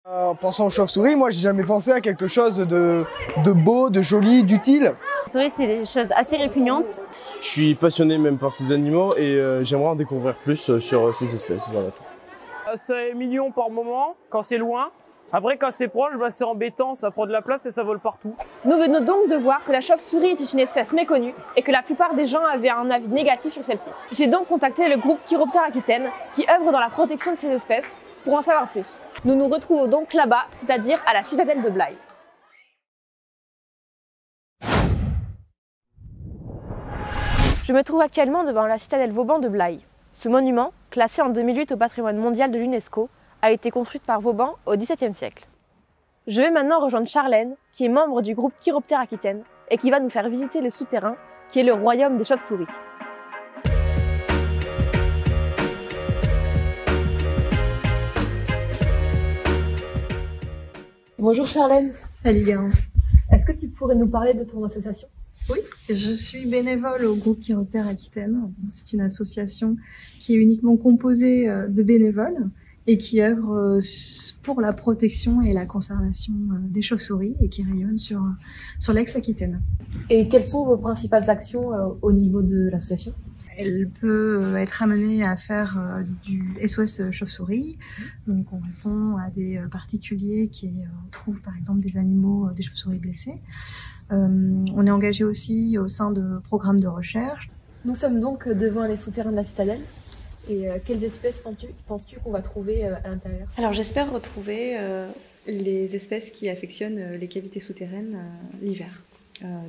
En pensant aux chauves-souris, moi j'ai jamais pensé à quelque chose de beau, de joli, d'utile. Les souris, c'est des choses assez répugnantes. Je suis passionné même par ces animaux et j'aimerais en découvrir plus sur ces espèces. Voilà. C'est mignon par moment, quand c'est loin. Après, quand c'est proche, c'est embêtant, ça prend de la place et ça vole partout. Nous venons donc de voir que la chauve-souris est une espèce méconnue et que la plupart des gens avaient un avis négatif sur celle-ci. J'ai donc contacté le groupe Chiroptère Aquitaine qui œuvre dans la protection de ces espèces pour en savoir plus. Nous nous retrouvons donc là-bas, c'est-à-dire à la citadelle de Blaye. Je me trouve actuellement devant la citadelle Vauban de Blaye. Ce monument, classé en 2008 au patrimoine mondial de l'UNESCO, a été construite par Vauban au XVIIe siècle. Je vais maintenant rejoindre Charlène, qui est membre du groupe Chiroptère Aquitaine et qui va nous faire visiter le souterrain, qui est le royaume des chauves-souris. Bonjour Charlène. Salut Garance. Est-ce que tu pourrais nous parler de ton association? Oui, je suis bénévole au groupe Chiroptère Aquitaine. C'est une association qui est uniquement composée de bénévoles et qui œuvre pour la protection et la conservation des chauves-souris et qui rayonne sur l'ex-Aquitaine. Et quelles sont vos principales actions au niveau de l'association? Elle peut être amenée à faire du SOS chauve-souris. Donc on répond à des particuliers qui trouvent par exemple des animaux, des chauves-souris blessés. On est engagé aussi au sein de programmes de recherche. Nous sommes donc devant les souterrains de la citadelle. Et quelles espèces penses-tu qu'on va trouver à l'intérieur? Alors j'espère retrouver les espèces qui affectionnent les cavités souterraines l'hiver,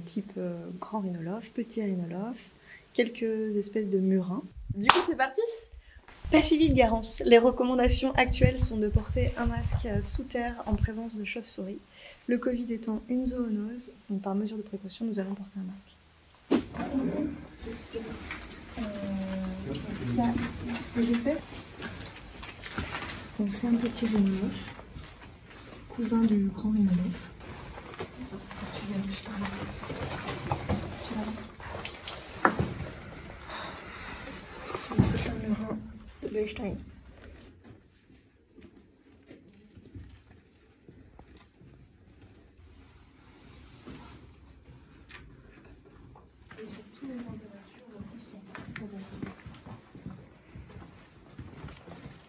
type grand rhinolophe, petit rhinolophe, quelques espèces de murins. Du coup c'est parti? Pas si vite Garance, les recommandations actuelles sont de porter un masque sous terre en présence de chauves-souris. Le Covid étant une zoonose, donc par mesure de précaution nous allons porter un masque. Il y a des espèces. Donc c'est un petit rhinolophe, cousin du grand rhinolophe. C'est un murin de Bechstein.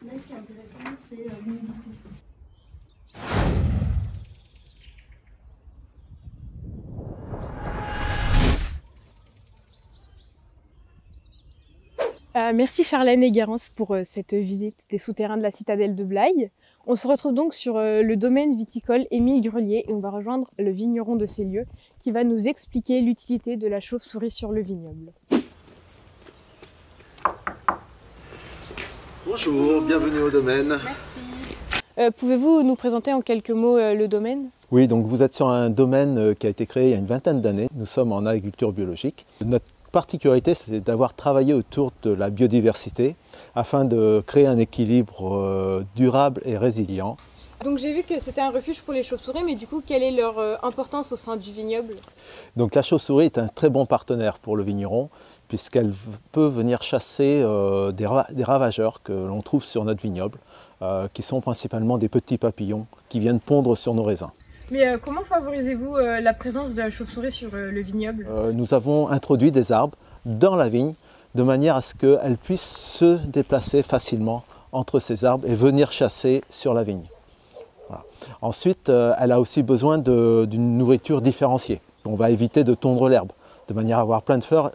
Là, ce qui est intéressant, c'est l'humidité. Merci Charlène et Garance pour cette visite des souterrains de la citadelle de Blaye. On se retrouve donc sur le domaine viticole Émile Grelier et on va rejoindre le vigneron de ces lieux qui va nous expliquer l'utilité de la chauve-souris sur le vignoble. Bonjour, bienvenue au domaine. Merci. Pouvez-vous nous présenter en quelques mots le domaine? Oui, donc vous êtes sur un domaine qui a été créé il y a une vingtaine d'années. Nous sommes en agriculture biologique. Notre particularité, c'est d'avoir travaillé autour de la biodiversité afin de créer un équilibre durable et résilient. Donc j'ai vu que c'était un refuge pour les chauves-souris, mais du coup, quelle est leur importance au sein du vignoble? Donc la chauve-souris est un très bon partenaire pour le vigneron puisqu'elle peut venir chasser des ravageurs que l'on trouve sur notre vignoble, qui sont principalement des petits papillons qui viennent pondre sur nos raisins. Mais comment favorisez-vous la présence de la chauve-souris sur le vignoble? Nous avons introduit des arbres dans la vigne de manière à ce qu'elle puisse se déplacer facilement entre ces arbres et venir chasser sur la vigne. Voilà. Ensuite, elle a aussi besoin d'une nourriture différenciée. On va éviter de tondre l'herbe, de manière à avoir plein de fleurs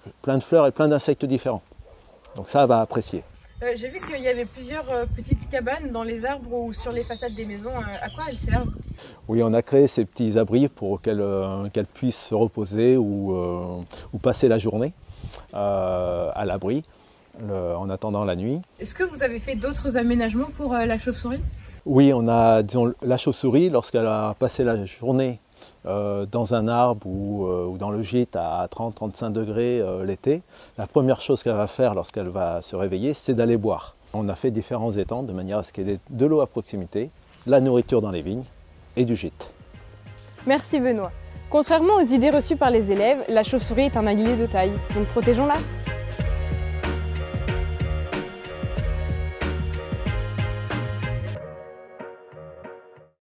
et plein d'insectes différents. Donc ça, elle va apprécier. J'ai vu qu'il y avait plusieurs petites cabanes dans les arbres ou sur les façades des maisons. À quoi elles servent? Oui, on a créé ces petits abris pour qu'elles puissent se reposer ou passer la journée à l'abri en attendant la nuit. Est-ce que vous avez fait d'autres aménagements pour la chauve-souris? Oui, on a, disons, la chauve-souris, lorsqu'elle a passé la journée dans un arbre ou dans le gîte à 30-35 degrés l'été, la première chose qu'elle va faire lorsqu'elle va se réveiller, c'est d'aller boire. On a fait différents étangs de manière à ce qu'il y ait de l'eau à proximité, la nourriture dans les vignes et du gîte. Merci Benoît. Contrairement aux idées reçues par les élèves, la chauve-souris est un animal de taille, donc protégeons-la.